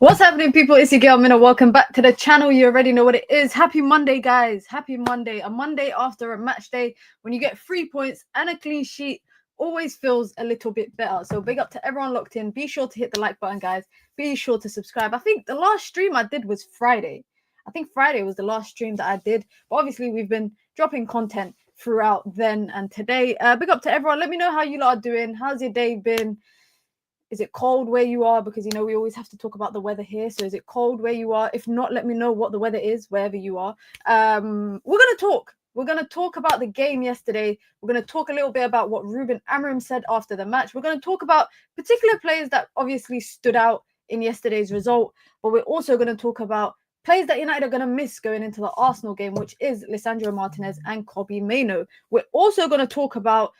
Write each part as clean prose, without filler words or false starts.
What's happening, people? It's your girl Minna. Welcome back to the channel. You already know what it is. Happy Monday, guys. Happy Monday. A Monday after a match day when you get 3 points and a clean sheet always feels a little bit better. So big up to everyone locked in. Be sure to hit the like button, guys. Be sure to subscribe. I think the last stream I did was Friday. I think Friday was the last stream that I did. But obviously, we've been dropping content throughout then and today. Big up to everyone. Let me know how you lot are doing. How's your day been? Is it cold where you are? Because, you know, we always have to talk about the weather here. So is it cold where you are? If not, let me know what the weather is wherever you are. We're going to talk. We're going to talk about the game yesterday. We're going to talk a little bit about what Ruben Amorim said after the match. We're going to talk about particular players that obviously stood out in yesterday's result. But we're also going to talk about players that United are going to miss going into the Arsenal game, which is Lisandro Martinez and Kobbie Mainoo. We're also going to talk about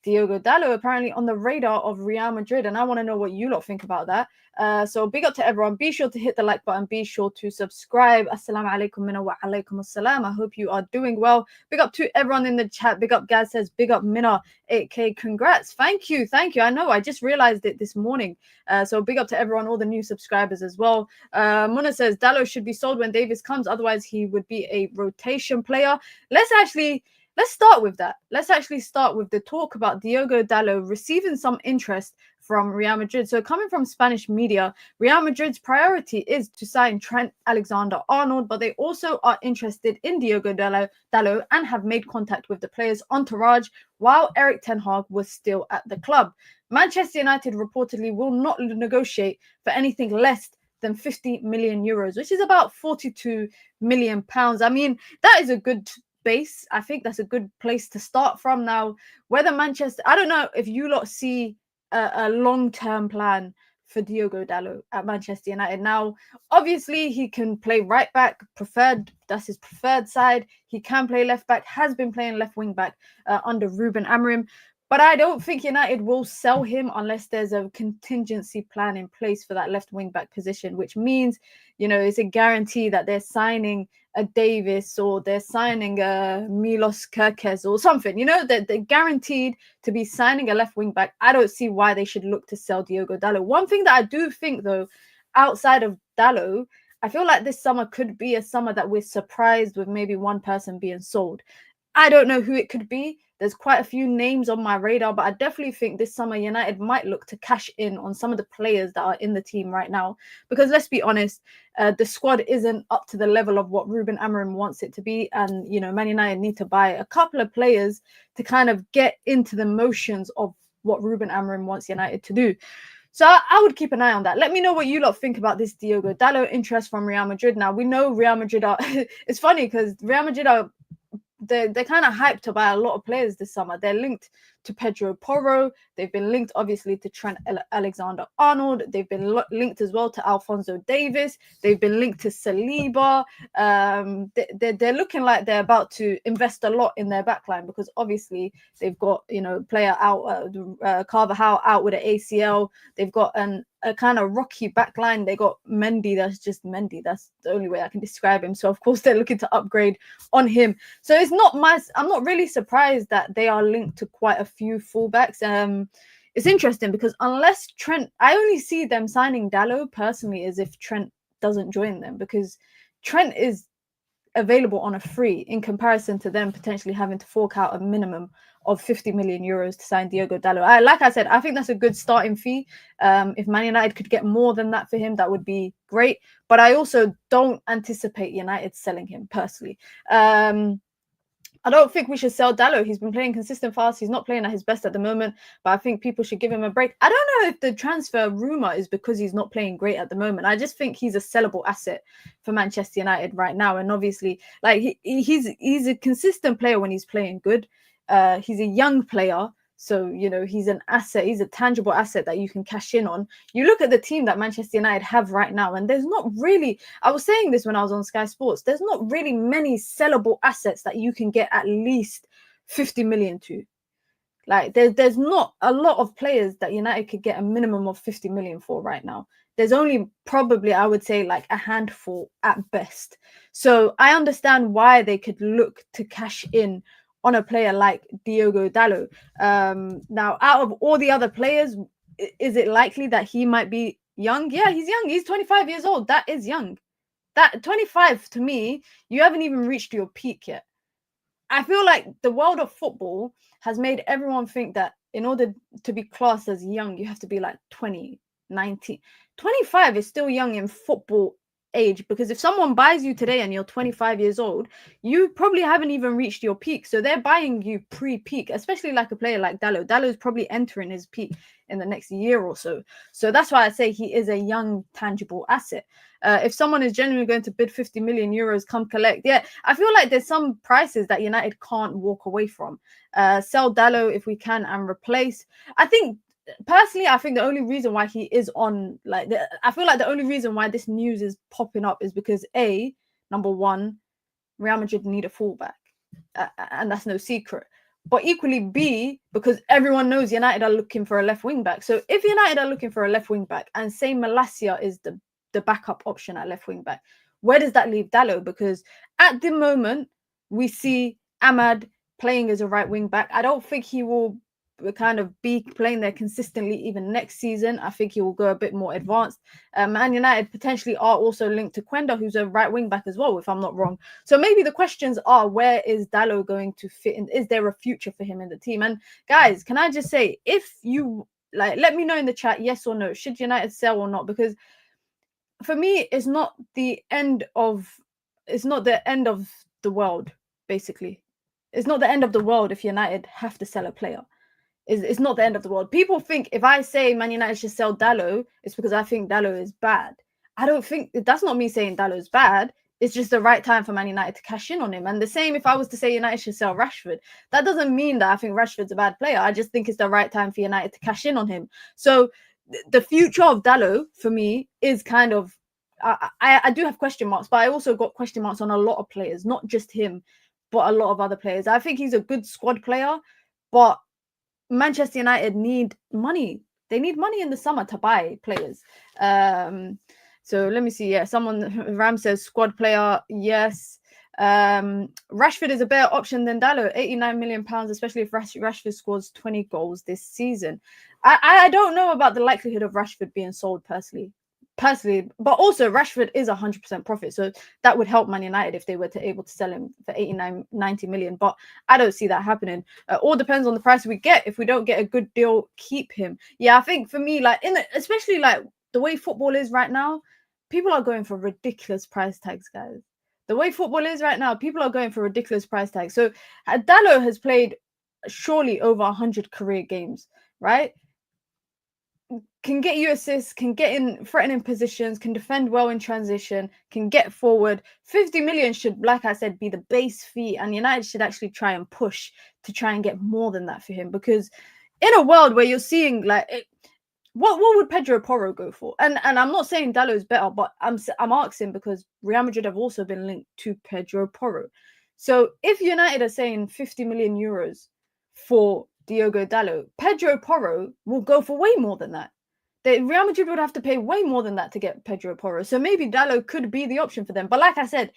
Diogo Dalot apparently on the radar of Real Madrid, and I want to know what you lot think about that. So big up to everyone. Be sure to hit the like button. Be sure to subscribe. Assalamu alaikum minna wa alaikum assalam. I hope you are doing well. Big up to everyone in the chat. Big up Gaz says, big up Minna 8K. Congrats. Thank you. I know I just realized it this morning. So big up to everyone, all the new subscribers as well. Muna says Dalot should be sold when Davis comes, otherwise he would be a rotation player. Let's start with that. Let's actually start with the talk about Diogo Dalot receiving some interest from Real Madrid. So coming from Spanish media, Real Madrid's priority is to sign Trent Alexander-Arnold, but they also are interested in Diogo Dalot and have made contact with the player's entourage while Erik ten Hag was still at the club. Manchester United reportedly will not negotiate for anything less than 50 million euros, which is about 42 million pounds. I mean, that is a good base. I think that's a good place to start from. Now, whether Manchester, I don't know if you lot see a long-term plan for Diogo Dalot at Manchester United. Now, obviously, he can play right back, that's his preferred side. He can play left back, has been playing left wing back under Ruben Amorim. But I don't think United will sell him unless there's a contingency plan in place for that left wing back position, which means, you know, it's a guarantee that they're signing a Davis or they're signing a Milos Kerkez or something. You know, they're guaranteed to be signing a left wing back. I don't see why they should look to sell Diogo Dalot. One thing that I do think, though, outside of Dalot, I feel like this summer could be a summer that we're surprised with maybe one person being sold. I don't know who it could be. There's quite a few names on my radar, but I definitely think this summer United might look to cash in on some of the players that are in the team right now. Because let's be honest, the squad isn't up to the level of what Ruben Amorim wants it to be. And, you know, Man United need to buy a couple of players to kind of get into the motions of what Ruben Amorim wants United to do. So I would keep an eye on that. Let me know what you lot think about this Diogo Dalot interest from Real Madrid. Now, we know Real Madrid are... It's funny because Real Madrid are... They're kind of hyped to buy a lot of players this summer. They're linked to Pedro Porro. They've been linked, obviously, to Trent Alexander-Arnold. They've been linked as well to Alphonso Davies. They've been linked to Saliba. They're looking like they're about to invest a lot in their backline because, obviously, they've got, you know, player out, Carvajal out with an ACL. They've got a kind of rocky backline. They got Mendy. That's just Mendy. That's the only way I can describe him. So, of course, they're looking to upgrade on him. So I'm not really surprised that they are linked to quite a few fullbacks. It's interesting because unless Trent, I only see them signing Dalot personally as if Trent doesn't join them, because Trent is available on a free in comparison to them potentially having to fork out a minimum of 50 million euros to sign Diogo Dalot. Like I said, I think that's a good starting fee. If Man United could get more than that for him, that would be great. But I also don't anticipate United selling him personally. I don't think we should sell Dalot. He's been playing consistent fast. He's not playing at his best at the moment, but I think people should give him a break. I don't know if the transfer rumor is because he's not playing great at the moment. I just think he's a sellable asset for Manchester United right now. And obviously, like he's a consistent player when he's playing good. He's a young player. So, you know, he's an asset. He's a tangible asset that you can cash in on. You look at the team that Manchester United have right now, and there's not really, I was saying this when I was on Sky Sports, there's not really many sellable assets that you can get at least 50 million to. Like, there's not a lot of players that United could get a minimum of 50 million for right now. There's only probably, I would say, like a handful at best. So I understand why they could look to cash in on a player like Diogo Dalot. Now, out of all the other players, is it likely that he might be Young? Yeah, he's young. He's 25 years old. That is young. That 25 to me, you haven't even reached your peak yet. I feel like the world of football has made everyone think that in order to be classed as young, you have to be like 20, 19. 25 is still young in football age, because if someone buys you today and you're 25 years old, you probably haven't even reached your peak. So they're buying you pre-peak, especially like a player like Dalot. Dalot's probably entering his peak in the next year or so. So that's why I say he is a young, tangible asset. If someone is genuinely going to bid 50 million euros, come collect. Yeah, I feel like there's some prices that United can't walk away from. Sell Dalot if we can and replace. I think personally, I think the only reason why he is on, like, I feel like the only reason why this news is popping up is because number one, Real Madrid need a fullback, and that's no secret. But equally, B, because everyone knows United are looking for a left wing back. So if United are looking for a left wing back, and say Malacia is the backup option at left wing back, where does that leave Dalot? Because at the moment, we see Ahmad playing as a right wing back. I don't think he will kind of be playing there consistently even next season. I think he will go a bit more advanced. Man United potentially are also linked to Quenda, who's a right wing back as well, if I'm not wrong. So maybe the questions are, where is Dalot going to fit in? Is there a future for him in the team? And guys, can I just say, if you like, let me know in the chat, yes or no, should United sell or not? Because for me, it's not the end of the world, basically. It's not the end of the world if United have to sell a player. It's not the end of the world. People think if I say Man United should sell Dalot, it's because I think Dalot is bad. I don't think that's not me saying Dalot is bad. It's just the right time for Man United to cash in on him. And the same if I was to say United should sell Rashford. That doesn't mean that I think Rashford's a bad player. I just think it's the right time for United to cash in on him. So the future of Dalot for me is kind of, I do have question marks, but I also got question marks on a lot of players, not just him, but a lot of other players. I think he's a good squad player, but Manchester United need money. They need money in the summer to buy players. So let me see. Yeah, Ram says squad player. Yes. Rashford is a better option than Dalot. £89 million, especially if Rashford scores 20 goals this season. I don't know about the likelihood of Rashford being sold personally, but also Rashford is 100% profit, so that would help Man United if they were able to sell him for 89-90 million. But I don't see that happening. All depends on the price we get. If we don't get a good deal, keep him. Yeah, I think for me, like especially like the way football is right now, people are going for ridiculous price tags, guys. The way football is right now, people are going for ridiculous price tags. So Dalot has played surely over 100 career games, right? Can get you assists, can get in threatening positions, can defend well in transition, can get forward. 50 million should, like I said, be the base fee, and United should actually try and push to try and get more than that for him, because in a world where you're seeing like what would Pedro Porro go for? And I'm not saying Dalot is better, but I'm asking because Real Madrid have also been linked to Pedro Porro. So if United are saying 50 million euros for Diogo Dalot, Pedro Porro will go for way more than that. Real Madrid would have to pay way more than that to get Pedro Porro. So maybe Dalot could be the option for them. But like I said,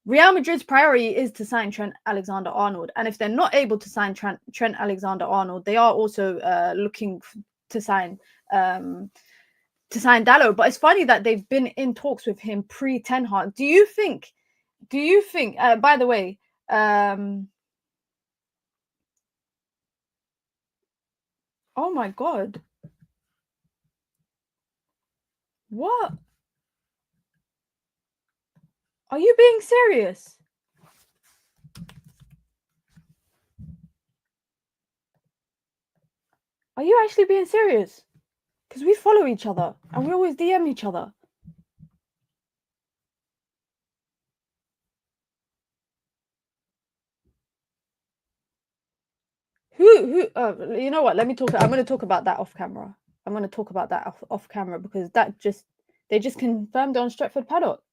Real Madrid's priority is to sign Trent Alexander-Arnold. And if they're not able to sign Trent Alexander-Arnold, they are also looking to sign Dalot. But it's funny that they've been in talks with him pre-Ten Hag. Do you think, by the way, oh my God. What? Are you being serious? Are you actually being serious? Because we follow each other and we always DM each other. Who? You know what? Let me talk. I'm going to talk about that off camera. I'm going to talk about that off camera, because they just confirmed on Stretford Paddock.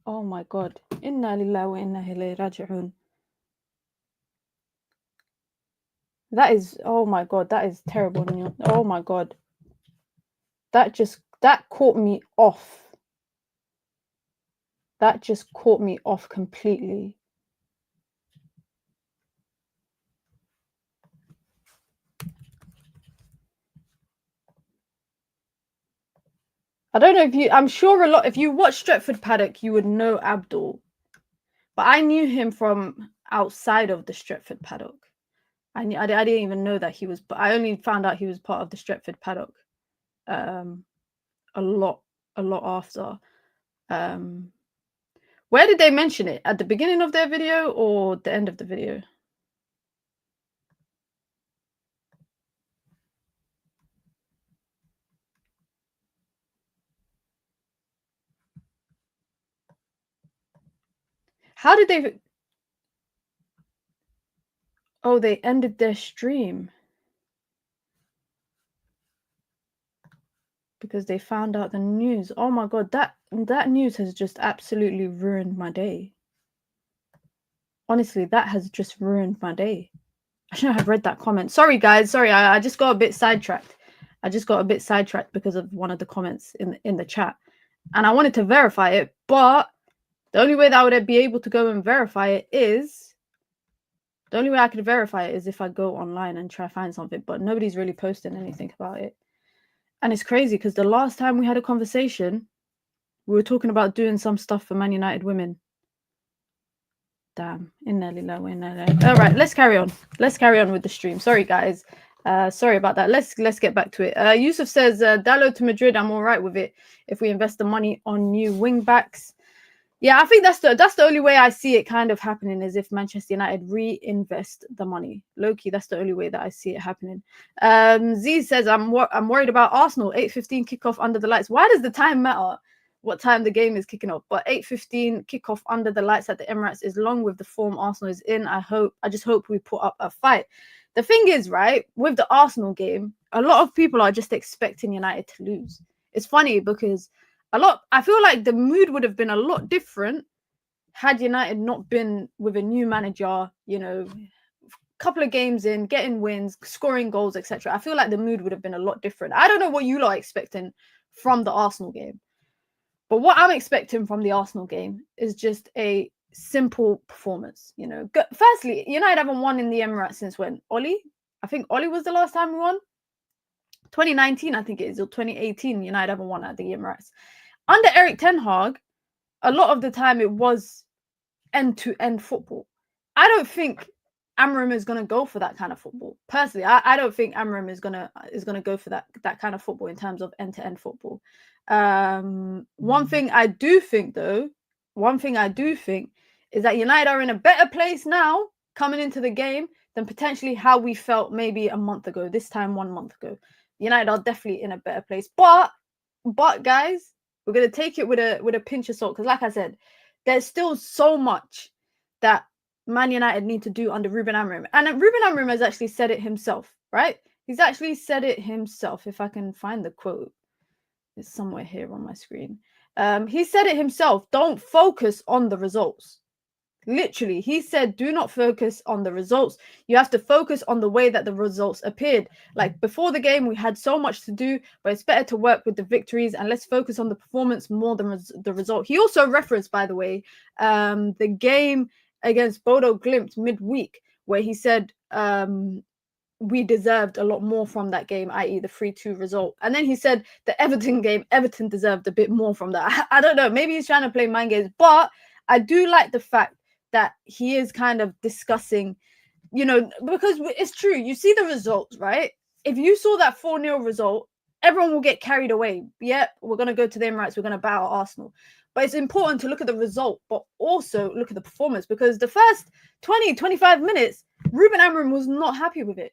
Oh my God! Inna lillahi wa inna ilayhi raji'un. That is, oh my God, that is terrible news. Oh my God, that caught me off. That just caught me off completely. I don't know if you, I'm sure a lot, if you watch Stretford Paddock, you would know Abdul. But I knew him from outside of the Stretford Paddock. I didn't even know that he was, but I only found out he was part of the Stretford Paddock a lot after. Where did they mention it? At the beginning of their video or the end of the video? How did they... Oh, they ended their stream because they found out the news. Oh my god, that news has just absolutely ruined my day. Honestly, that has just ruined my day. I shouldn't have read that comment. Sorry, guys. Sorry, I just got a bit sidetracked. I just got a bit sidetracked because of one of the comments in the chat. And I wanted to verify it, but the only way that I would be able to go and verify it is... The only way I could verify it is if I go online and try to find something, but nobody's really posting anything about it. And it's crazy because the last time we had a conversation, we were talking about doing some stuff for Man United women. Damn. All right, let's carry on. Let's carry on with the stream. Sorry, guys. Sorry about that. Let's get back to it. Yusuf says, Dalot to Madrid, I'm all right with it if we invest the money on new wing backs. Yeah, I think that's the only way I see it kind of happening is if Manchester United reinvest the money. Low-key, that's the only way that I see it happening. Z says, I'm worried about Arsenal. 8:15 kickoff under the lights. Why does the time matter? What time the game is kicking off? But 8:15 kickoff under the lights at the Emirates is long with the form Arsenal is in. I just hope we put up a fight. The thing is, right, with the Arsenal game, a lot of people are just expecting United to lose. It's funny because I feel like the mood would have been a lot different had United not been with a new manager, you know, a couple of games in, getting wins, scoring goals, etc. I feel like the mood would have been a lot different. I don't know what you lot are expecting from the Arsenal game, but what I'm expecting from the Arsenal game is just a simple performance. You know, firstly, United haven't won in the Emirates since when? Oli? I think Oli was the last time we won. 2019, I think it is, or 2018, United haven't won at the Emirates. Under Erik ten Hag, a lot of the time it was end-to-end football. I don't think Amorim is going to go for that kind of football. Personally, I don't think Amorim is going to go for that kind of football in terms of end-to-end football. One thing I do think is that United are in a better place now coming into the game than potentially how we felt maybe a month ago, this time 1 month ago. United are definitely in a better place. But guys, we're going to take it with a pinch of salt because, like I said, there's still so much that Man United need to do under Ruben Amorim. And Ruben Amorim has actually said it himself, right? He's actually said it himself. If I can find the quote, it's somewhere here on my screen. He said it himself. Don't focus on the results. Literally, he said, do not focus on the results. You have to focus on the way that the results appeared. Like before the game, we had so much to do, but it's better to work with the victories and let's focus on the performance more than the result. He also referenced, by the way, the game against Bodo Glimt midweek, where he said we deserved a lot more from that game, i.e. the 3-2 result. And then he said the Everton game, Everton deserved a bit more from that. I don't know, maybe he's trying to play mind games, but I do like the fact that he is kind of discussing, you know, because it's true. You see the results, right? If you saw that 4-0 result, everyone will get carried away. Yep, we're going to go to the Emirates. We're going to battle Arsenal. But it's important to look at the result, but also look at the performance because the first 20, 25 minutes, Ruben Amorim was not happy with it.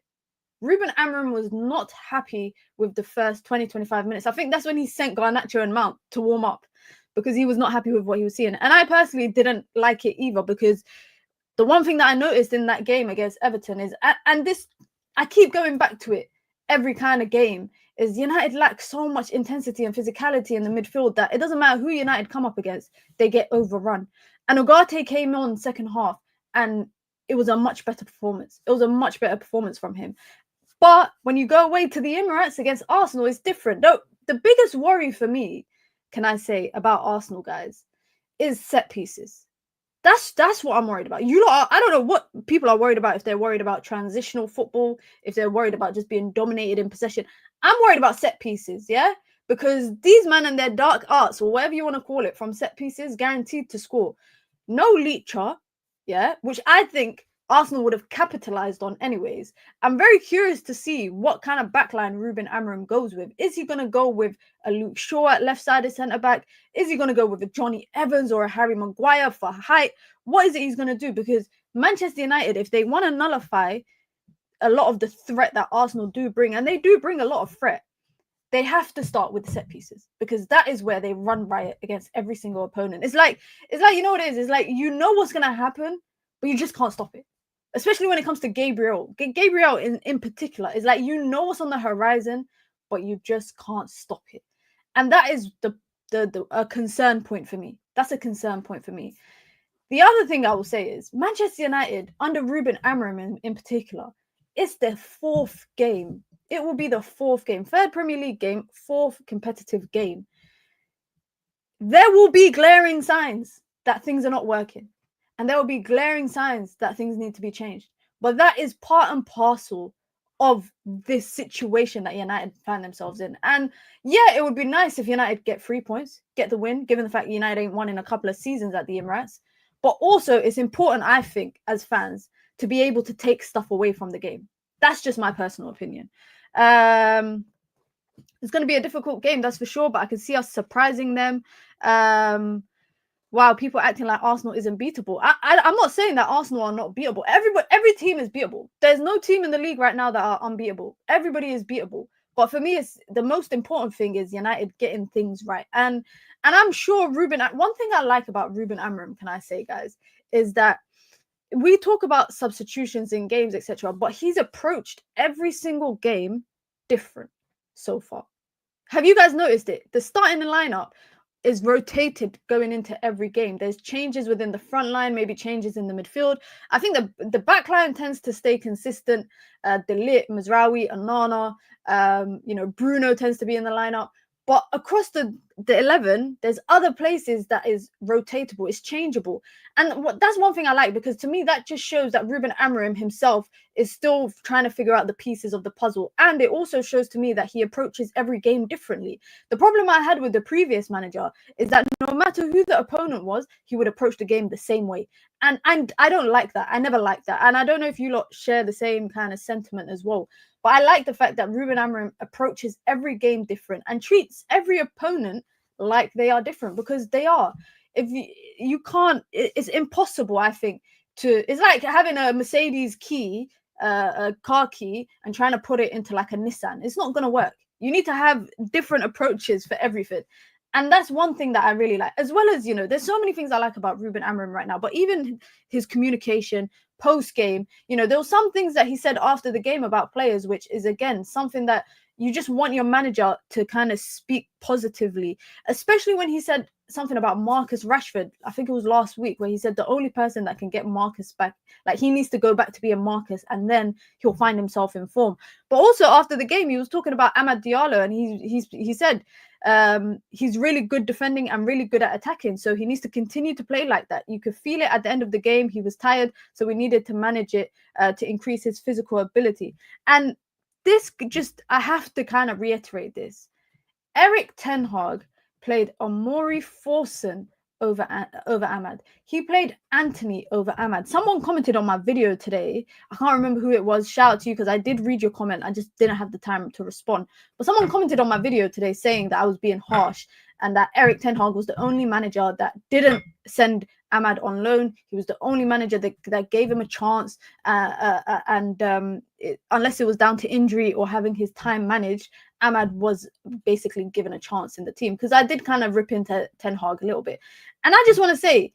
Ruben Amorim was not happy with the first 20, 25 minutes. I think that's when he sent Garnacho and Mount to warm up, because he was not happy with what he was seeing. And I personally didn't like it either, because the one thing that I noticed in that game against Everton is, and this, I keep going back to it every kind of game, is United lack so much intensity and physicality in the midfield that it doesn't matter who United come up against, they get overrun. And Ugarte came on second half and it was a much better performance. It was a much better performance from him. But when you go away to the Emirates against Arsenal, it's different. No, the biggest worry for me, can I say, about Arsenal, guys, is set pieces. That's what I'm worried about. I don't know what people are worried about, if they're worried about transitional football, if they're worried about just being dominated in possession. I'm worried about set pieces, yeah? because these men and their dark arts, or whatever you want to call it, from set pieces, guaranteed to score. No Leacher, yeah, which I think Arsenal would have capitalized on anyways. I'm very curious to see what kind of backline Ruben Amorim goes with. Is he going to go with a Luke Shaw at left-sided centre-back? Is he going to go with a Johnny Evans or a Harry Maguire for height? What is it he's going to do? Because Manchester United, if they want to nullify a lot of the threat that Arsenal do bring, and they do bring a lot of threat, they have to start with the set pieces, because that is where they run riot against every single opponent. It's like, you know what it is? It's like, you know what's going to happen, but you just can't stop it. Especially when it comes to Gabriel. Gabriel in particular is like, you know what's on the horizon, but you just can't stop it. And that is a concern point for me. That's a concern point for me. The other thing I will say is Manchester United, under Ruben Amorim in particular, it's their fourth game. It will be the fourth game, third Premier League game, fourth competitive game. There will be glaring signs that things are not working. And there will be glaring signs that things need to be changed. But that is part and parcel of this situation that United find themselves in. And yeah, it would be nice if United get 3 points, get the win, given the fact United ain't won in a couple of seasons at the Emirates. But also, it's important, I think, as fans, to be able to take stuff away from the game. That's just my personal opinion. It's going to be a difficult game, that's for sure, but I can see us surprising them. Wow, people acting like Arsenal isn't beatable. I'm not saying that Arsenal are not beatable. Every team is beatable. There's no team in the league right now that are unbeatable. Everybody is beatable. But for me, it's the most important thing is United getting things right. And I'm sure one thing I like about Ruben Amorim, can I say, guys, is that we talk about substitutions in games, etc., but he's approached every single game different so far. Have you guys noticed it? The starting lineup is rotated going into every game. There's changes within the front line, maybe changes in the midfield. I think the back line tends to stay consistent. Dalot, Mazraoui, Onana, Bruno tends to be in the lineup. But across the 11, there's other places that is rotatable. It's changeable. And that's one thing I like, because to me, that just shows that Ruben Amorim himself is still trying to figure out the pieces of the puzzle. And it also shows to me that he approaches every game differently. The problem I had with the previous manager is that no matter who the opponent was, he would approach the game the same way. And I don't like that. I never liked that. And I don't know if you lot share the same kind of sentiment as well. But I like the fact that Ruben Amorim approaches every game different and treats every opponent like they are different, because they are. If you can't, it's impossible, I think, it's like having a Mercedes key, a car key, and trying to put it into like a Nissan. It's not going to work. You need to have different approaches for everything. And that's one thing that I really like, as well as, there's so many things I like about Ruben Amorim right now, but even his communication post-game, there were some things that he said after the game about players, which is, again, something that you just want your manager to kind of speak positively, especially when he said something about Marcus Rashford. I think it was last week, where he said the only person that can get Marcus back, like, he needs to go back to be a Marcus, and then he'll find himself in form. But also after the game, he was talking about Amad Diallo, and he said he's really good defending and really good at attacking, so he needs to continue to play like that. You could feel it at the end of the game. He was tired, so we needed to manage it to increase his physical ability. And I have to kind of reiterate this. Erik ten Hag played Omori Forson over Amad. He played Anthony over Amad. Someone commented on my video today. I can't remember who it was. Shout out to you, because I did read your comment. I just didn't have the time to respond. But someone commented on my video today saying that I was being harsh, and that Erik ten Hag was the only manager that didn't send Amad on loan. He was the only manager that gave him a chance, unless it was down to injury or having his time managed, Amad was basically given a chance in the team. Because I did kind of rip into Ten Hag a little bit. And I just want to say,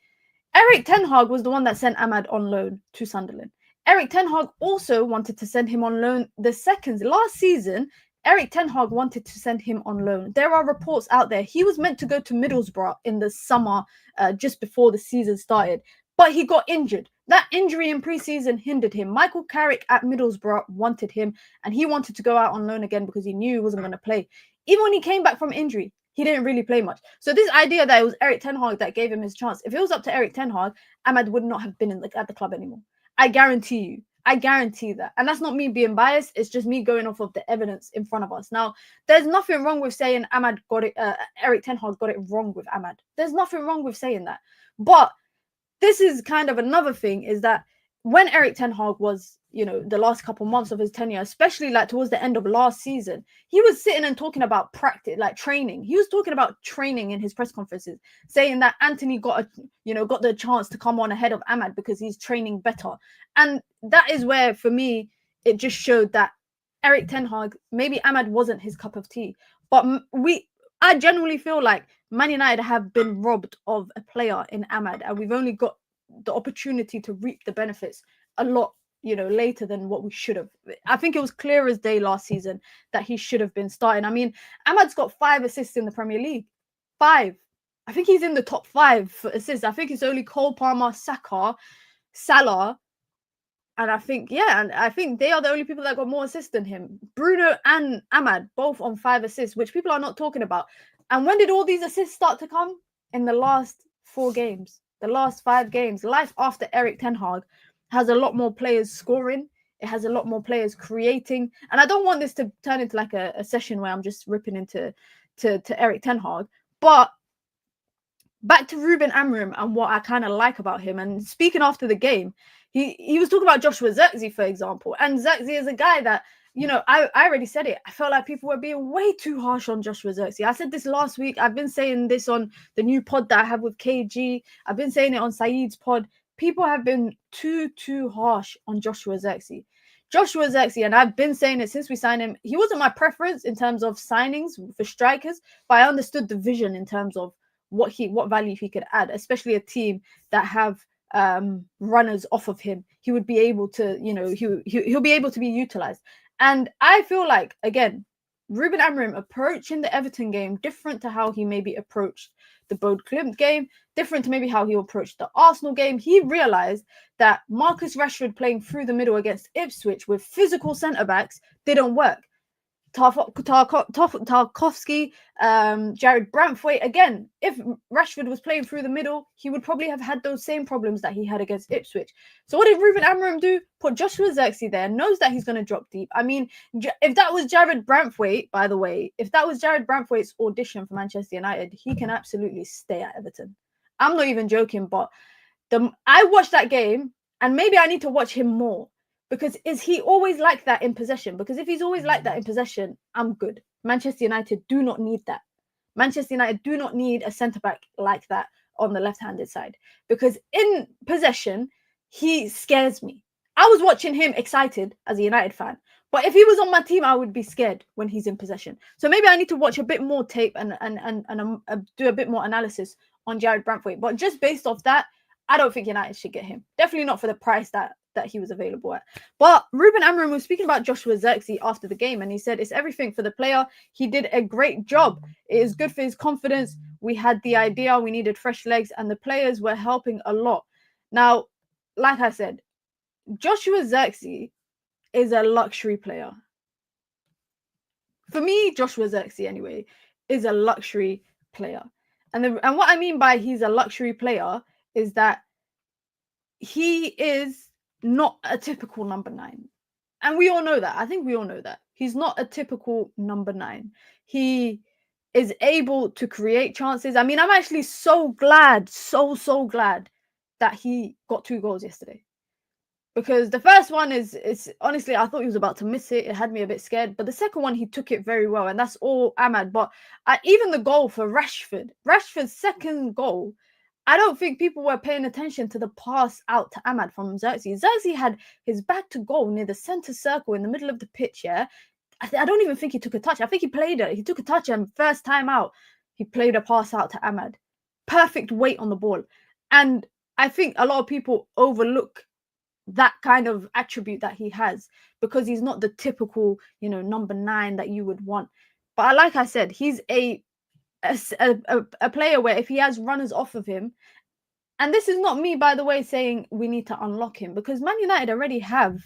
Erik ten Hag was the one that sent Amad on loan to Sunderland. Erik ten Hag also wanted to send him on loan last season. Erik ten Hag wanted to send him on loan. There are reports out there. He was meant to go to Middlesbrough in the summer, just before the season started, but he got injured. That injury in pre-season hindered him. Michael Carrick at Middlesbrough wanted him, and he wanted to go out on loan again because he knew he wasn't going to play. Even when he came back from injury, he didn't really play much. So this idea that it was Erik ten Hag that gave him his chance, if it was up to Erik ten Hag, Amad would not have been at the club anymore. I guarantee you. I guarantee that. And that's not me being biased. It's just me going off of the evidence in front of us. Now, there's nothing wrong with saying Erik Ten Hag got it wrong with Ahmad. There's nothing wrong with saying that. But this is kind of another thing, is that when Erik Ten Hag was, the last couple months of his tenure, especially like towards the end of last season, he was sitting and talking about practice, like training. He was talking about training in his press conferences, saying that Anthony got the chance to come on ahead of Ahmad because he's training better. And that is where, for me, it just showed that Erik Ten Hag, maybe Ahmad wasn't his cup of tea. But I genuinely feel like Man United have been robbed of a player in Ahmad, and we've only got the opportunity to reap the benefits a lot, later than what we should have. I think it was clear as day last season that he should have been starting. I mean, Ahmad's got 5 assists in the Premier League. 5. I think he's in the top 5 for assists. I think it's only Cole Palmer, Saka, Salah, and I think they are the only people that got more assists than him. Bruno and Ahmad both on 5 assists, which people are not talking about. And when did all these assists start to come? In the last 4 games, the last 5 games. Life after Erik Ten Hag has a lot more players scoring. It has a lot more players creating. And I don't want this to turn into like a session where I'm just ripping into Erik Ten Hag. But back to Ruben Amorim and what I kind of like about him. And speaking after the game, he was talking about Joshua Zirkzee, for example. And Zirkzee is a guy that, I already said it. I felt like people were being way too harsh on Joshua Zirkzee. I said this last week. I've been saying this on the new pod that I have with KG. I've been saying it on Saeed's pod. People have been too harsh on Joshua Zirkzee. Joshua Zirkzee, and I've been saying it since we signed him, he wasn't my preference in terms of signings for strikers, but I understood the vision in terms of what value he could add, especially a team that have runners off of him. He would be able to, he'll be able to be utilized. And I feel like, again, Ruben Amorim approaching the Everton game different to how he maybe approached the Bode Klimt game, different to maybe how he approached the Arsenal game. He realized that Marcus Rashford playing through the middle against Ipswich with physical centre-backs didn't work. Tarkowski, Jared Brantwaite. Again, if Rashford was playing through the middle, he would probably have had those same problems that he had against Ipswich. So what did Ruben Amorim do? Put Joshua Zirkzee there, knows that he's going to drop deep. I mean, if that was Jared Brantwaite, by the way, if that was Jared Brantwaite's audition for Manchester United, he can absolutely stay at Everton. I'm not even joking, but I watched that game, and maybe I need to watch him more. Because is he always like that in possession? Because if he's always like that in possession, I'm good. Manchester United do not need that. Manchester United do not need a centre-back like that on the left-handed side. Because in possession, he scares me. I was watching him excited as a United fan. But if he was on my team, I would be scared when he's in possession. So maybe I need to watch a bit more tape and do a bit more analysis on Jared Brantwaite. But just based off that, I don't think United should get him. Definitely not for the price that he was available at. But Ruben Amorim was speaking about Joshua Zirkzee after the game, and he said it's everything for the player. He did a great job. It is good for his confidence. We had the idea, we needed fresh legs, and the players were helping a lot. Now, like I said, Joshua Zirkzee is a luxury player. For me, Joshua Zirkzee, anyway, is a luxury player. And what I mean by he's a luxury player is that he is not a typical number 9. And we all know that. I think we all know that. He's not a typical number 9. He is able to create chances. I mean, I'm actually so glad, so glad that he got 2 goals yesterday. Because the first one is honestly, I thought he was about to miss it. It had me a bit scared. But the second one, he took it very well. And that's all Ahmad. But even the goal for Rashford's second goal, I don't think people were paying attention to the pass out to Ahmad from Zirkzee. Zirkzee had his back to goal near the centre circle in the middle of the pitch, yeah? I don't even think he took a touch. I think he played it. He took a touch, and first time out, he played a pass out to Ahmad. Perfect weight on the ball. And I think a lot of people overlook that kind of attribute that he has because he's not the typical, number 9 that you would want. But like I said, he's a player where if he has runners off of him, and this is not me, by the way, saying we need to unlock him, because Man United already have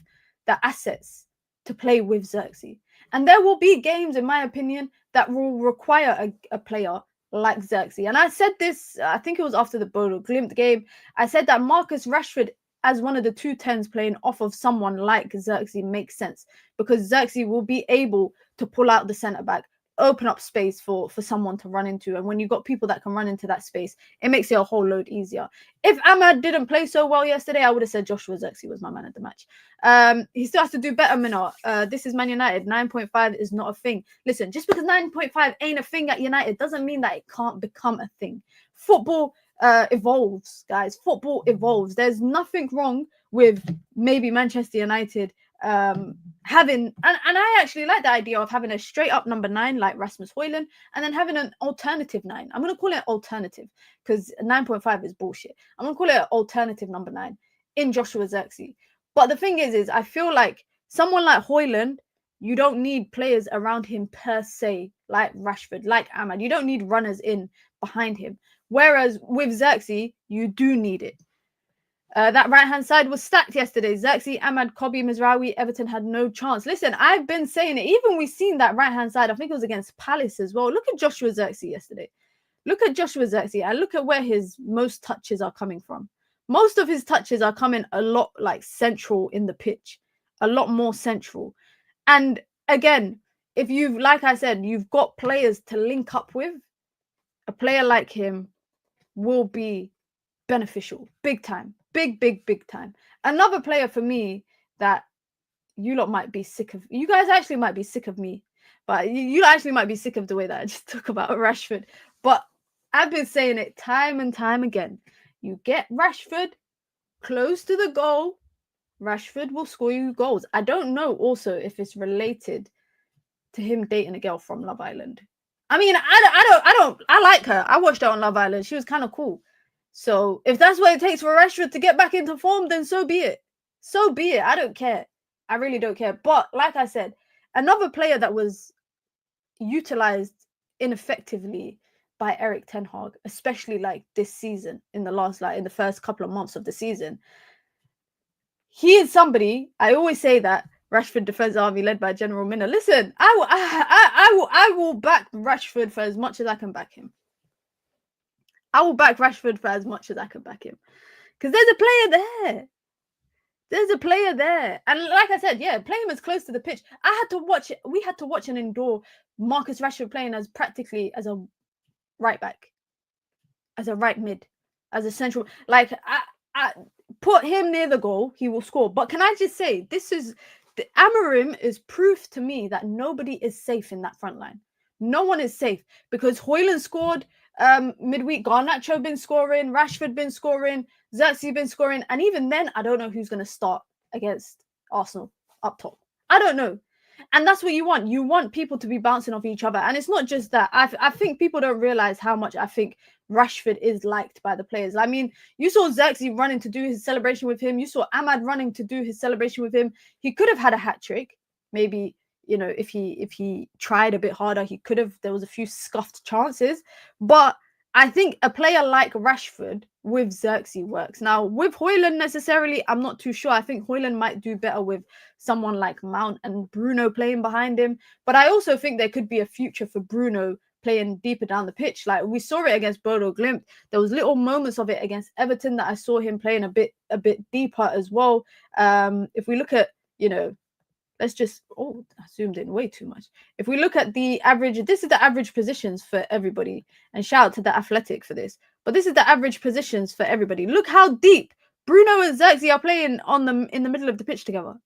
the assets to play with Zirkzee. And there will be games, in my opinion, that will require a player like Zirkzee. And I said this, I think it was after the Bode Klimt game, I said that Marcus Rashford as one of the 2 10s playing off of someone like Zirkzee makes sense, because Zirkzee will be able to pull out the centre back, open up space for someone to run into. And when you've got people that can run into that space, it makes it a whole load easier. If Ahmad didn't play so well yesterday, I would have said Joshua Zirkzee was my man of the match. He still has to do better, Minna. This is Man United. 9.5 is not a thing. Listen, just because 9.5 ain't a thing at United doesn't mean that it can't become a thing. Football evolves, guys. Football evolves. There's nothing wrong with maybe Manchester United having, and I actually like the idea of having a straight up number 9 like Rasmus Højlund, and then having an alternative 9. I'm going to call it alternative because 9.5 is bullshit. I'm going to call it alternative number 9 in Joshua Zirkzee. But the thing is I feel like someone like Højlund, you don't need players around him per se, like Rashford, like Ahmad. You don't need runners in behind him. Whereas with Zirkzee, you do need it. That right-hand side was stacked yesterday. Zirkzee, Ahmad, Kobbie, Mizraoui, Everton had no chance. Listen, I've been saying it. Even we've seen that right-hand side. I think it was against Palace as well. Look at Joshua Zirkzee yesterday. Look at Joshua Zirkzee and look at where his most touches are coming from. Most of his touches are coming a lot like central in the pitch. A lot more central. And again, if you've, like I said, you've got players to link up with, a player like him will be beneficial. Big time. Big time. Another player for me that you lot might be sick of. You guys actually might be sick of me. But you actually might be sick of the way that I just talk about Rashford. But I've been saying it time and time again. You get Rashford close to the goal, Rashford will score you goals. I don't know also if it's related to him dating a girl from Love Island. I mean, I like her. I watched her on Love Island. She was kind of cool. So if that's what it takes for Rashford to get back into form, then so be it. So be it. I don't care. I really don't care. But like I said, another player that was utilized ineffectively by Erik ten Hag, especially like this season, in the first couple of months of the season. He is somebody, I always say that Rashford Defence Army led by General Minna. Listen, I will back Rashford for as much as I can back him. I will back Rashford for as much as I can back him. Because there's a player there. There's a player there. And like I said, yeah, play him as close to the pitch. We had to watch and endure Marcus Rashford playing as practically as a right back, as a right mid, as a central. Like, I put him near the goal, he will score. But can I just say, Amorim is proof to me that nobody is safe in that front line. No one is safe because Højlund scored midweek, Garnacho been scoring, Rashford been scoring, Zirkzee been scoring, and even then, I don't know who's going to start against Arsenal up top. I don't know. And that's what you want. You want people to be bouncing off each other. And it's not just that. I think people don't realize how much I think Rashford is liked by the players. I mean, you saw Zirkzee running to do his celebration with him. You saw Ahmad running to do his celebration with him. He could have had a hat trick. Maybe, you know, if he tried a bit harder, he could have. There was a few scuffed chances. But I think a player like Rashford with Zirkzee works. Now, with Højlund necessarily, I'm not too sure. I think Højlund might do better with someone like Mount and Bruno playing behind him. But I also think there could be a future for Bruno playing deeper down the pitch. Like we saw it against Bodo Glimt. There was little moments of it against Everton that I saw him playing a bit deeper as well. If we look at, you know, let's just, I zoomed in way too much. If we look at the average, this is the average positions for everybody. And shout out to The Athletic for this. But this is the average positions for everybody. Look how deep Bruno and Zirkzee are playing in the middle of the pitch together.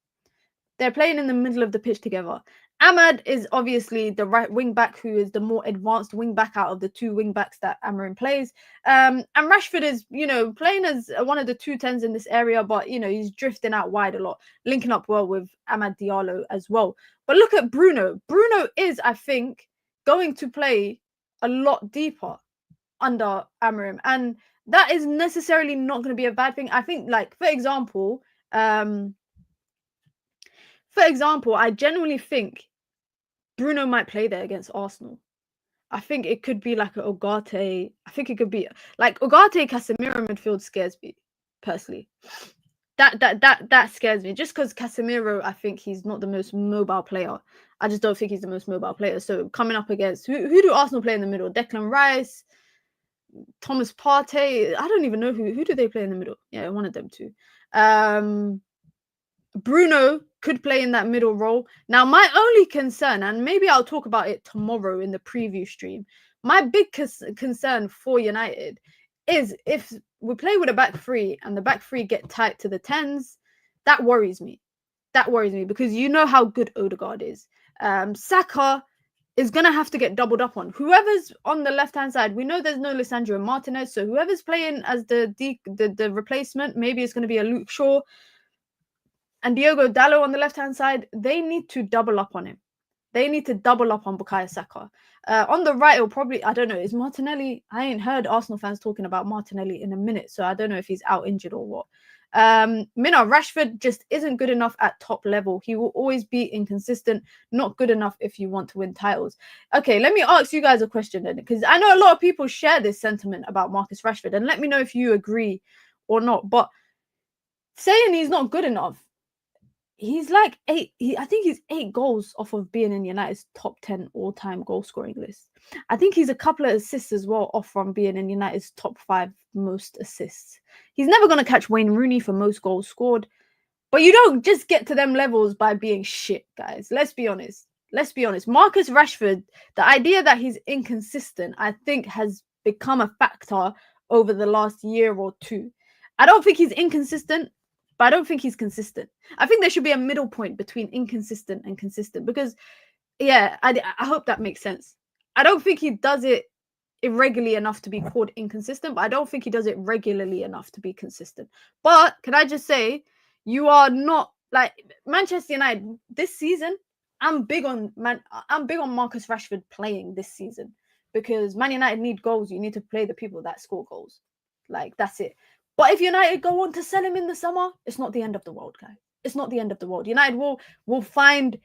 They're playing in the middle of the pitch together. Ahmad is obviously the right wing back, who is the more advanced wing back out of the two wing backs that Amorim plays. And Rashford is, you know, playing as one of the 2 10s in this area, but, you know, he's drifting out wide a lot, linking up well with Amad Diallo as well. But look at Bruno. Bruno is, I think, going to play a lot deeper under Amorim. And that is necessarily not going to be a bad thing. I think, like, for example, I genuinely think Bruno might play there against Arsenal. I think it could be like an Ugarte. I think it could be like Ugarte Casemiro midfield scares me personally. That scares me just because Casemiro, I think he's not the most mobile player. I just don't think he's the most mobile player. So coming up against who do Arsenal play in the middle? Declan Rice, Thomas Partey. I don't even know who do they play in the middle. Yeah, one of them too. Bruno could play in that middle role. Now, my only concern, and maybe I'll talk about it tomorrow in the preview stream, my big concern for United is if we play with a back three and the back three get tight to the 10s, that worries me. That worries me because you know how good Odegaard is. Saka is going to have to get doubled up on. Whoever's on the left-hand side, we know there's no Lisandro Martinez, so whoever's playing as the replacement, maybe it's going to be a Luke Shaw, and Diogo Dalot on the left-hand side, they need to double up on him. They need to double up on Bukayo Saka. On the right, it'll probably, I don't know, is Martinelli? I ain't heard Arsenal fans talking about Martinelli in a minute, so I don't know if he's out injured or what. Rashford just isn't good enough at top level. He will always be inconsistent, not good enough if you want to win titles. Okay, let me ask you guys a question then, because I know a lot of people share this sentiment about Marcus Rashford, and let me know if you agree or not. But saying he's not good enough, he's like I think he's 8 goals off of being in United's top 10 all-time goal scoring list. I think he's a couple of assists as well off from being in United's top 5 most assists. He's never going to catch Wayne Rooney for most goals scored, but you don't just get to them levels by being shit, guys. Let's be honest. Marcus Rashford, the idea that he's inconsistent, I think has become a factor over the last year or two. I don't think he's inconsistent, but I don't think he's consistent. I think there should be a middle point between inconsistent and consistent because, yeah, I hope that makes sense. I don't think he does it irregularly enough to be called inconsistent, but I don't think he does it regularly enough to be consistent. But can I just say, you are not like Manchester United this season. I'm big on Marcus Rashford playing this season because Man United need goals. You need to play the people that score goals. Like, that's it. But if United go on to sell him in the summer, it's not the end of the world, guys. It's not the end of the world. United will find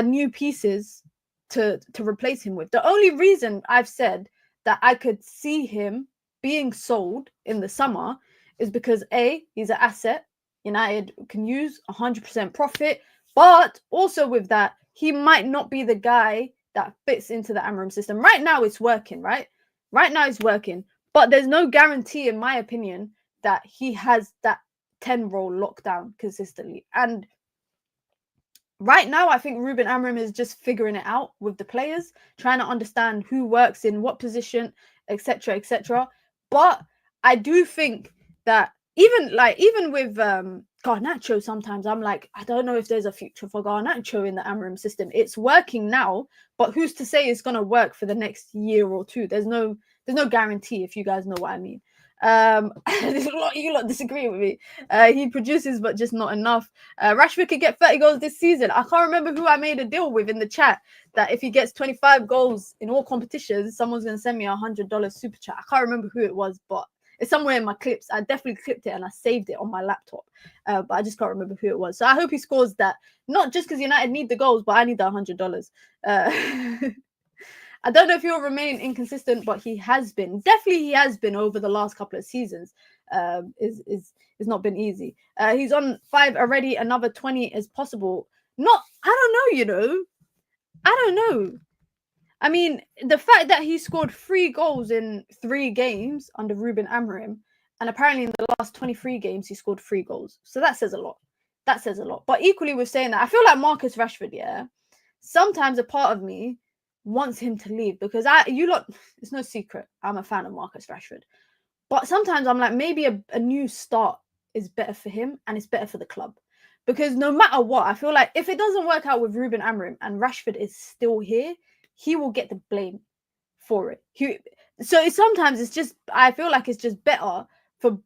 new pieces to replace him with. The only reason I've said that I could see him being sold in the summer is because A, he's an asset United can use 100% profit, but also with that, he might not be the guy that fits into the Amorim system. Right now, it's working, right? Right now, it's working, but there's no guarantee, in my opinion, that he has that 10 role locked down consistently. And right now, I think Ruben Amorim is just figuring it out with the players, trying to understand who works in what position, etc., etc. But I do think that even with Garnacho, sometimes I'm like, I don't know if there's a future for Garnacho in the Amorim system. It's working now, but who's to say it's gonna work for the next year or two? There's no guarantee, if you guys know what I mean. There's a lot you lot disagree with me. He produces, but just not enough. Rashford could get 30 goals this season. I can't remember who I made a deal with in the chat that if he gets 25 goals in all competitions, someone's going to send me $100 super chat. I can't remember who it was, but it's somewhere in my clips. I definitely clipped it and I saved it on my laptop, but I just can't remember who it was. So I hope he scores that, not just because United need the goals, but I need the $100. I don't know if he'll remain inconsistent, but he has been. Definitely he has been over the last couple of seasons. It's not been easy. He's on 5 already. Another 20 is possible. I don't know, I don't know. I mean, the fact that he scored 3 goals in 3 games under Ruben Amorim, and apparently in the last 23 games, he scored 3 goals. So that says a lot. But equally with saying that, I feel like Marcus Rashford, yeah, sometimes a part of me wants him to leave because it's no secret, I'm a fan of Marcus Rashford. But sometimes I'm like, maybe a new start is better for him and it's better for the club. Because no matter what, I feel like if it doesn't work out with Ruben Amorim and Rashford is still here, he will get the blame for it. Sometimes it's just, I feel like it's just better for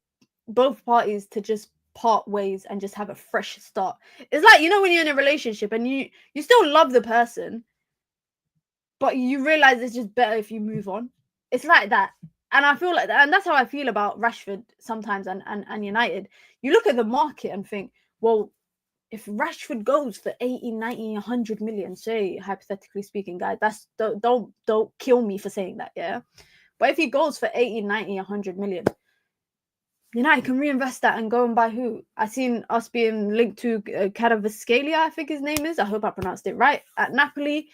both parties to just part ways and just have a fresh start. It's like, when you're in a relationship and you still love the person, but you realize it's just better if you move on. It's like that. And I feel like that, and that's how I feel about Rashford sometimes and United. You look at the market and think, well, if Rashford goes for 80, 90, 100 million, say, hypothetically speaking, guys, don't kill me for saying that, yeah? But if he goes for 80, 90, 100 million, United can reinvest that and go and buy who? I've seen us being linked to Kvaratskhelia, I think his name is. I hope I pronounced it right. At Napoli.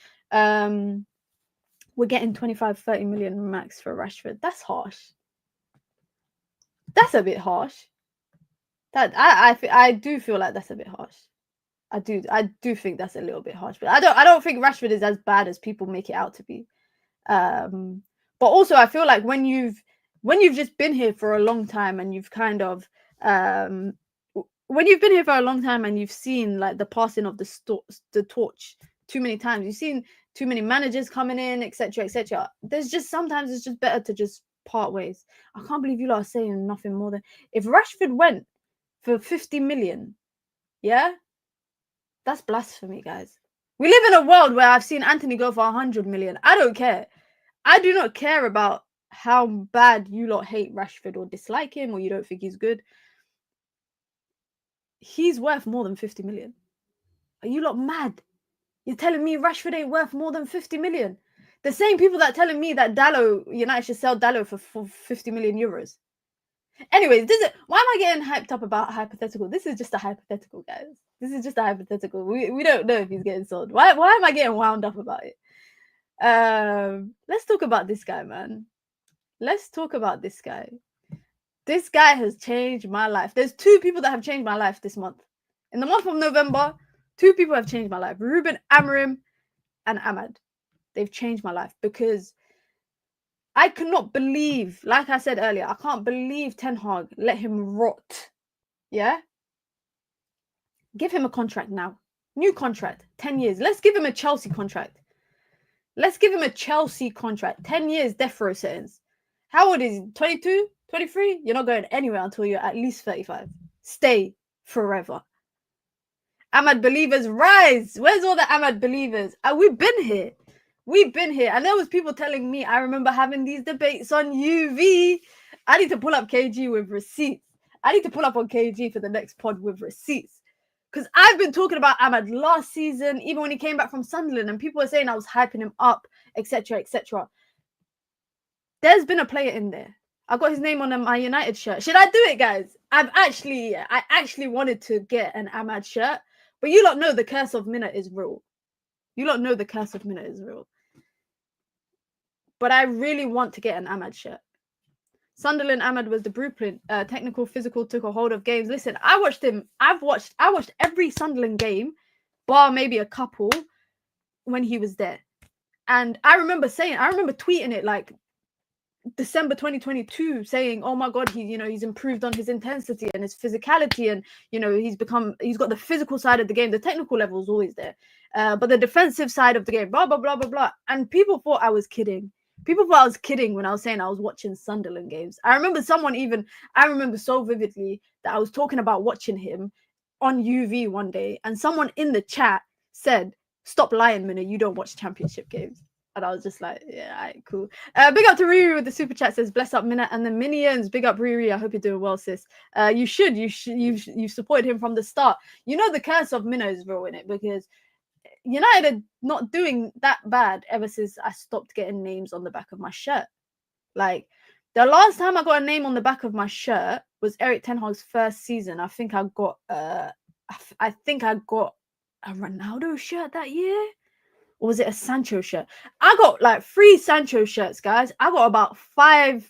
We're getting 25, 30 million max for Rashford. That's harsh. That's a bit harsh. That I do feel like that's a bit harsh. I do think that's a little bit harsh, but I don't think Rashford is as bad as people make it out to be. But also I feel like when you've just been here for a long time and you've kind of when you've been here for a long time and you've seen like the passing of the torch too many times, you've seen too many managers coming in, etc., etc. There's just sometimes it's just better to just part ways. I can't believe you lot are saying nothing more than if Rashford went for 50 million, yeah, that's blasphemy, guys. We live in a world where I've seen Anthony go for 100 million. I don't care. I do not care about how bad you lot hate Rashford or dislike him or you don't think he's good. He's worth more than 50 million. Are you lot mad? You're telling me Rashford ain't worth more than 50 million? The same people that telling me that United should sell Dalot for 50 million euros. Anyways, why am I getting hyped up about hypothetical? This is just a hypothetical, guys. This is just a hypothetical. We don't know if he's getting sold. Why am I getting wound up about it? Let's talk about this guy, man. Let's talk about this guy. This guy has changed my life. There's two people that have changed my life this month. In the month of November, two people have changed my life. Ruben Amorim and Ahmad. They've changed my life because I cannot believe, like I said earlier, I can't believe Ten Hag let him rot. Yeah? Give him a contract now. New contract, 10 years. Let's give him a Chelsea contract. Let's give him a Chelsea contract. 10 years death row sentence. How old is he? 22? 23? You're not going anywhere until you're at least 35. Stay forever. Ahmad believers, rise. Where's all the Ahmad believers? We've been here. We've been here. And there was people telling me, I remember having these debates on UV. I need to pull up KG with receipts. I need to pull up on KG for the next pod with receipts. Because I've been talking about Ahmad last season, even when he came back from Sunderland, and people were saying I was hyping him up, etc., etc. There's been a player in there. I've got his name on my United shirt. Should I do it, guys? I actually wanted to get an Ahmad shirt, but you lot know the curse of Minna is real. You lot know the curse of Minna is real. But I really want to get an Ahmad shirt. Sunderland Ahmad was the blueprint. Technical, physical, took a hold of games. Listen, I watched him. I watched every Sunderland game, bar maybe a couple, when he was there. And I remember tweeting it like December 2022, saying, "Oh my God, he's improved on his intensity and his physicality, and he's got the physical side of the game. The technical level is always there, but the defensive side of the game, blah blah blah blah blah." And people thought I was kidding. People thought I was kidding when I was saying I was watching Sunderland games. I remember so vividly that I was talking about watching him on UV one day, and someone in the chat said, "Stop lying, Minna, you don't watch Championship games." And I was just like, yeah, all right, cool. Big up to Riri with the super chat, says, bless up Minna and the Minions. Big up Riri. I hope you're doing well, sis. You've supported him from the start. You know the curse of Minna is real in it, because United are not doing that bad ever since I stopped getting names on the back of my shirt. Like, the last time I got a name on the back of my shirt was Erik Ten Hag's first season. I think I got a Ronaldo shirt that year. Or was it a Sancho shirt? I got like 3 Sancho shirts, guys. I got 4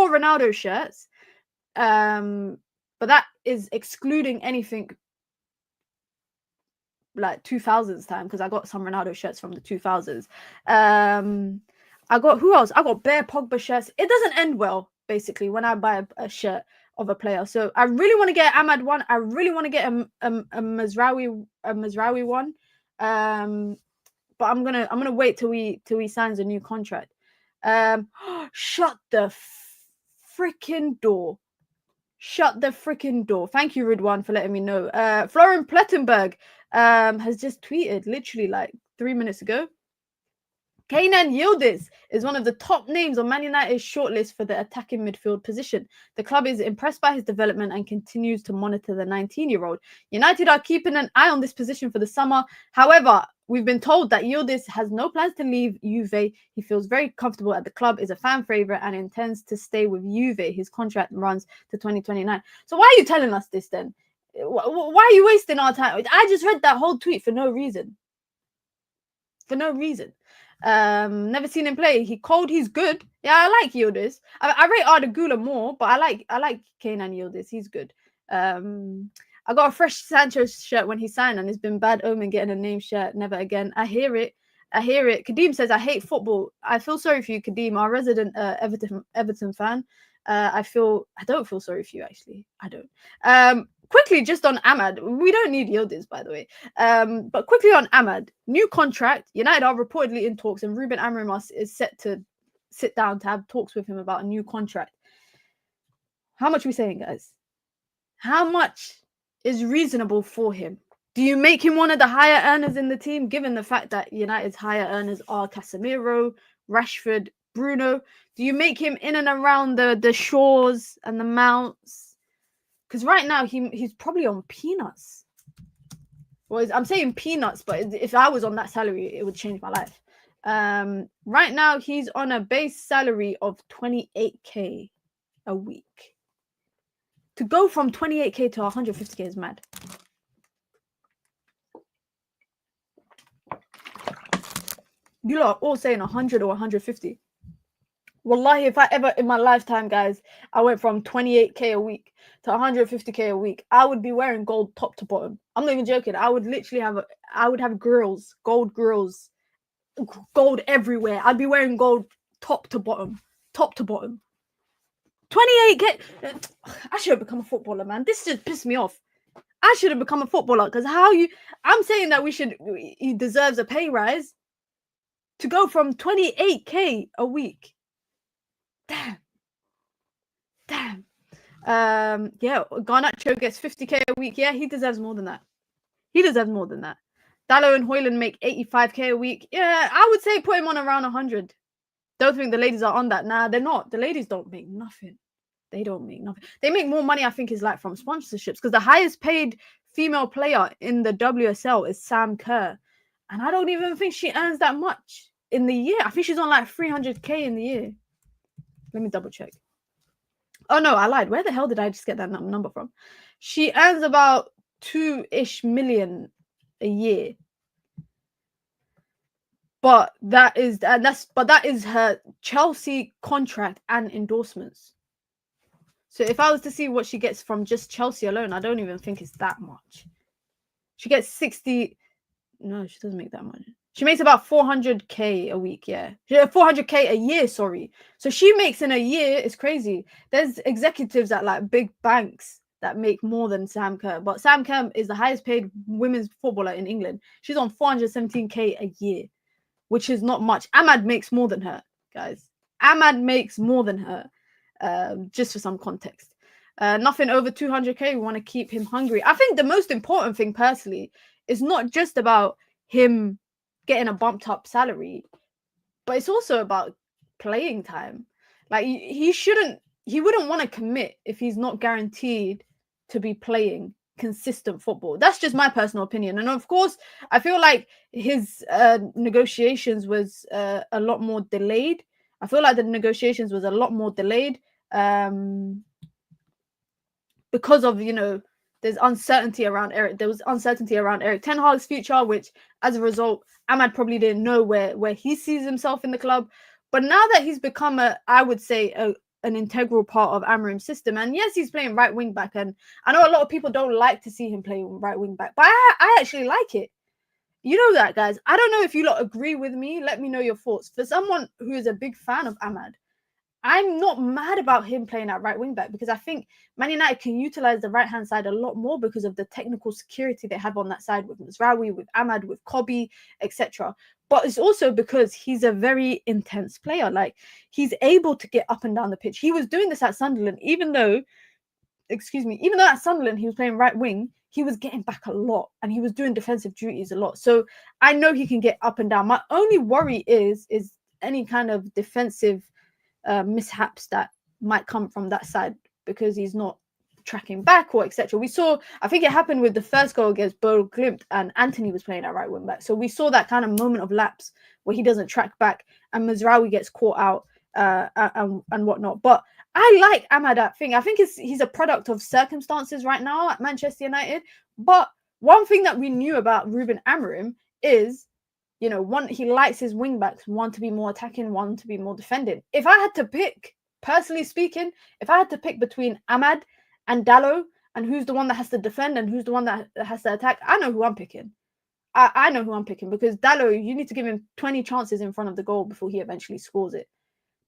Ronaldo shirts. But that is excluding anything like 2000s time, because I got some Ronaldo shirts from the 2000s. I got who else? I got bare Pogba shirts. It doesn't end well, basically, when I buy a shirt of a player. So I really want to get Ahmad one. I really want to get a Mazraoui one. But I'm gonna wait till he signs a new contract. Shut the freaking door. Shut the freaking door. Thank you, Ridwan, for letting me know. Florian Plettenberg has just tweeted literally like 3 minutes ago. Kenan Yildiz is one of the top names on Man United's shortlist for the attacking midfield position. The club is impressed by his development and continues to monitor the 19-year-old. United are keeping an eye on this position for the summer. However, we've been told that Yildiz has no plans to leave Juve. He feels very comfortable at the club, is a fan favourite, and intends to stay with Juve. His contract runs to 2029. So why are you telling us this then? Why are you wasting our time? I just read that whole tweet for no reason. For no reason. Never seen him play. He's good. Yeah, I like Yildiz. I rate Arda Güler more, but I like Kenan Yildiz. He's good. I got a fresh Sancho shirt when he signed, and it's been bad omen getting a name shirt. Never again. I hear it. Kadeem says, I hate football. I feel sorry for you, Kadeem, our resident Everton fan. I don't feel sorry for you, actually. I don't. Quickly, just on Ahmad. We don't need Yildiz, by the way. But quickly on Ahmad. New contract. United are reportedly in talks, and Ruben Amorim is set to sit down to have talks with him about a new contract. How much are we saying, guys? How much is reasonable for him? Do you make him one of the higher earners in the team, given the fact that United's higher earners are Casemiro, Rashford, Bruno? Do you make him in and around the Shaws and the Mounts? Because right now he's probably on peanuts. Well, I'm saying peanuts, but if I was on that salary, it would change my life. Right now he's on a base salary of 28k a week. To go from 28k to 150k is mad. You lot are all saying 100 or 150. Wallahi, if I ever in my lifetime, guys, I went from 28k a week to 150k a week, I would be wearing gold top to bottom. I'm not even joking. I would literally have grills, gold grills, gold everywhere. I'd be wearing gold top to bottom. 28k. I should have become a footballer, man. This just pissed me off. I should have become a footballer because I'm saying that he deserves a pay rise to go from 28k a week. Damn. Yeah, Garnacho gets 50k a week. Yeah, he deserves more than that. Dalot and Højlund make 85k a week. Yeah, I would say put him on around 100. Don't think the ladies are on that. Nah, they're not. The ladies don't make nothing. They don't make nothing. They make more money, I think, is like from sponsorships, because the highest paid female player in the WSL is Sam Kerr, and I don't even think she earns that much in the year. I think she's on like 300k in the year. Let me double check. Oh no, I lied. Where the hell did I just get that number from? She earns about 2-ish million a year. But that is her Chelsea contract and endorsements. So if I was to see what she gets from just Chelsea alone, I don't even think it's that much. She gets 60. No, she doesn't make that much. She makes about 400k a week, yeah. 400k a year, sorry. So she makes in a year, it's crazy. There's executives at like big banks that make more than Sam Kerr. But Sam Kerr is the highest paid women's footballer in England. She's on 417k a year, which is not much. Ahmad makes more than her, guys. Ahmad makes more than her, just for some context. Nothing over 200k. We want to keep him hungry. I think the most important thing, personally, is not just about him getting a bumped up salary, but it's also about playing time. Like he wouldn't want to commit if he's not guaranteed to be playing consistent football. That's just my personal opinion. And of course, I feel like his negotiations was a lot more delayed. I feel like the negotiations was a lot more delayed because of, there's uncertainty around Eric. There was uncertainty around Eric Ten Hag's future, which as a result, Ahmad probably didn't know where he sees himself in the club. But now that he's become I would say an integral part of Amorim's system, and yes, he's playing right wing back, and I know a lot of people don't like to see him play right wing back, but I actually like it. You know that, guys. I don't know if you lot agree with me. Let me know your thoughts. For someone who is a big fan of Ahmad, I'm not mad about him playing at right wing back, because I think Man United can utilize the right hand side a lot more because of the technical security they have on that side with Zirkzee, with Ahmad, with Kobe, etc. But it's also because he's a very intense player. Like, he's able to get up and down the pitch. He was doing this at Sunderland, even though at Sunderland he was playing right wing, he was getting back a lot and he was doing defensive duties a lot. So I know he can get up and down. My only worry is any kind of defensive mishaps that might come from that side, because he's not tracking back or etc. We saw, I think it happened with the first goal against Bo Glimt, and Anthony was playing at right wing back. So we saw that kind of moment of lapse where he doesn't track back and Mazraoui gets caught out and whatnot. But I like Ahmad at thing. I think he's a product of circumstances right now at Manchester United. But one thing that we knew about Ruben Amorim is, he likes his wing backs, one to be more attacking, one to be more defending. If I had to pick, personally speaking, between Ahmad and Diallo, and who's the one that has to defend and who's the one that has to attack, I know who I'm picking. I know who I'm picking, because Dalot, you need to give him 20 chances in front of the goal before he eventually scores it.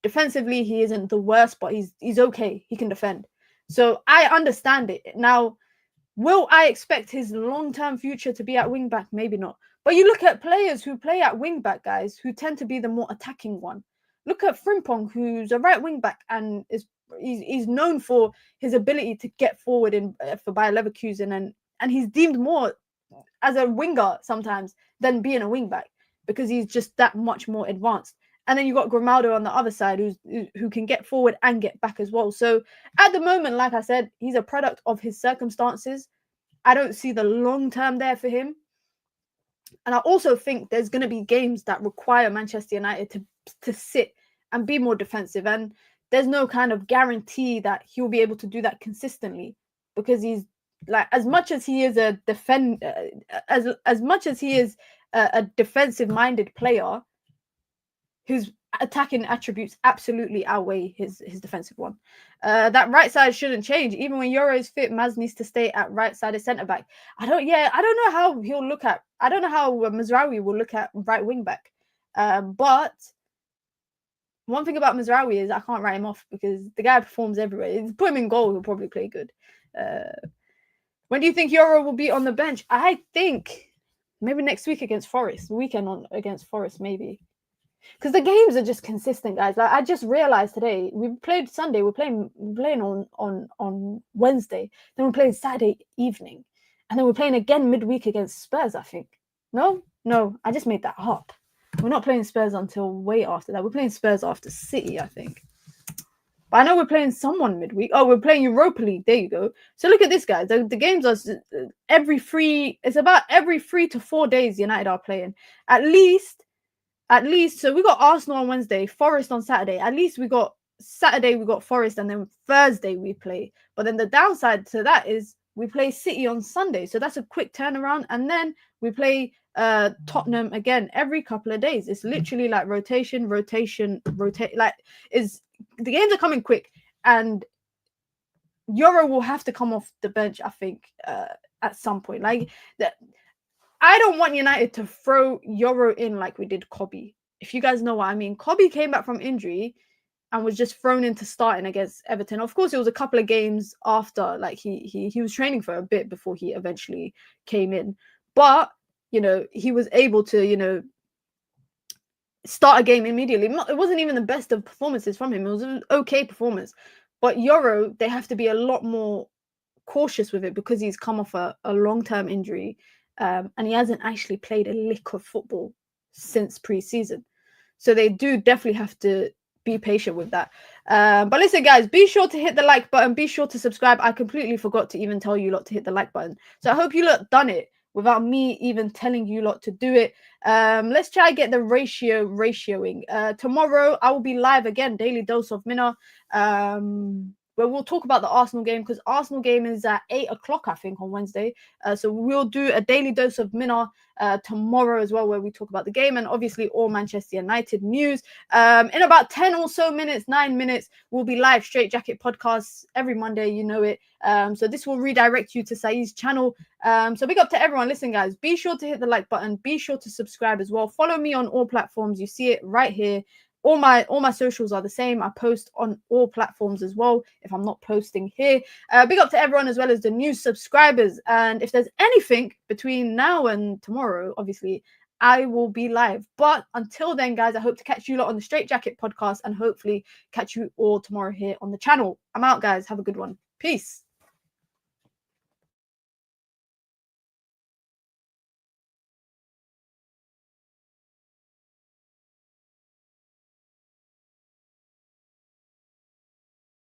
Defensively, he isn't the worst, but he's okay. He can defend. So I understand it. Now, will I expect his long-term future to be at wing-back? Maybe not. But you look at players who play at wing-back, guys, who tend to be the more attacking one. Look at Frimpong, who's a right wing-back and he's known for his ability to get forward for Bayer Leverkusen, and he's deemed more as a winger sometimes than being a wing-back, because he's just that much more advanced. And then you got Grimaldo on the other side, who can get forward and get back as well. So at the moment, like I said, he's a product of his circumstances. I don't see the long term there for him. And I also think there's going to be games that require Manchester United to sit and be more defensive. And there's no kind of guarantee that he'll be able to do that consistently, because he's like, as much as he is a defensive-minded player, whose attacking attributes absolutely outweigh his defensive one. That right side shouldn't change. Even when Euro is fit, Maz needs to stay at right-sided centre-back. I don't know how he'll look at... I don't know how Mazraoui will look at right wing-back. But one thing about Mazraoui is I can't write him off, because the guy performs everywhere. Put him in goal, he'll probably play good. When do you think Euro will be on the bench? I think maybe next week against Forest. Against Forest, maybe. Because the games are just consistent, guys. Like, I just realized today, we played Sunday, we're playing on Wednesday, then we're playing Saturday evening, and then we're playing again midweek against Spurs, I think. No, I just made that up. We're not playing Spurs until way after that. We're playing Spurs after City, I think. But I know we're playing someone midweek. Oh, we're playing Europa League. There you go. So look at this, guys. The games are it's about every 3 to 4 days United are playing. At least, so we got Arsenal on Wednesday, Forest on Saturday. At least Saturday we got Forest, and then Thursday we play. But then the downside to that is we play City on Sunday. So that's a quick turnaround. And then we play Tottenham again every couple of days. It's literally like rotation. Like, the games are coming quick, and Euro will have to come off the bench, I think, at some point. Like, I don't want United to throw Euro in like we did Kobe. If you guys know what I mean. Kobe came back from injury and was just thrown into starting against Everton. Of course, it was a couple of games after. Like, he was training for a bit before he eventually came in. But, he was able to, start a game immediately. It wasn't even the best of performances from him. It was an okay performance. But Euro, they have to be a lot more cautious with it, because he's come off a long-term injury. And he hasn't actually played a lick of football since pre-season. So they do definitely have to be patient with that. But listen, guys, be sure to hit the like button. Be sure to subscribe. I completely forgot to even tell you lot to hit the like button. So I hope you lot done it without me even telling you lot to do it. Let's try and get the ratioing. Tomorrow, I will be live again, Daily Dose of Mina. Where we'll talk about the Arsenal game, because Arsenal game is at 8 o'clock, I think, on Wednesday. So we'll do a Daily Dose of Mina tomorrow as well, where we talk about the game and obviously all Manchester United news. In about 10 or so minutes, 9 minutes, we'll be live Straight Jacket podcasts every Monday, you know it. So this will redirect you to Saeed's channel. So big up to everyone. Listen, guys, be sure to hit the like button. Be sure to subscribe as well. Follow me on all platforms. You see it right here. All my socials are the same. I post on all platforms as well if I'm not posting here. Big up to everyone as well as the new subscribers. And if there's anything between now and tomorrow, obviously, I will be live. But until then, guys, I hope to catch you lot on the Straight Jacket podcast and hopefully catch you all tomorrow here on the channel. I'm out, guys. Have a good one. Peace.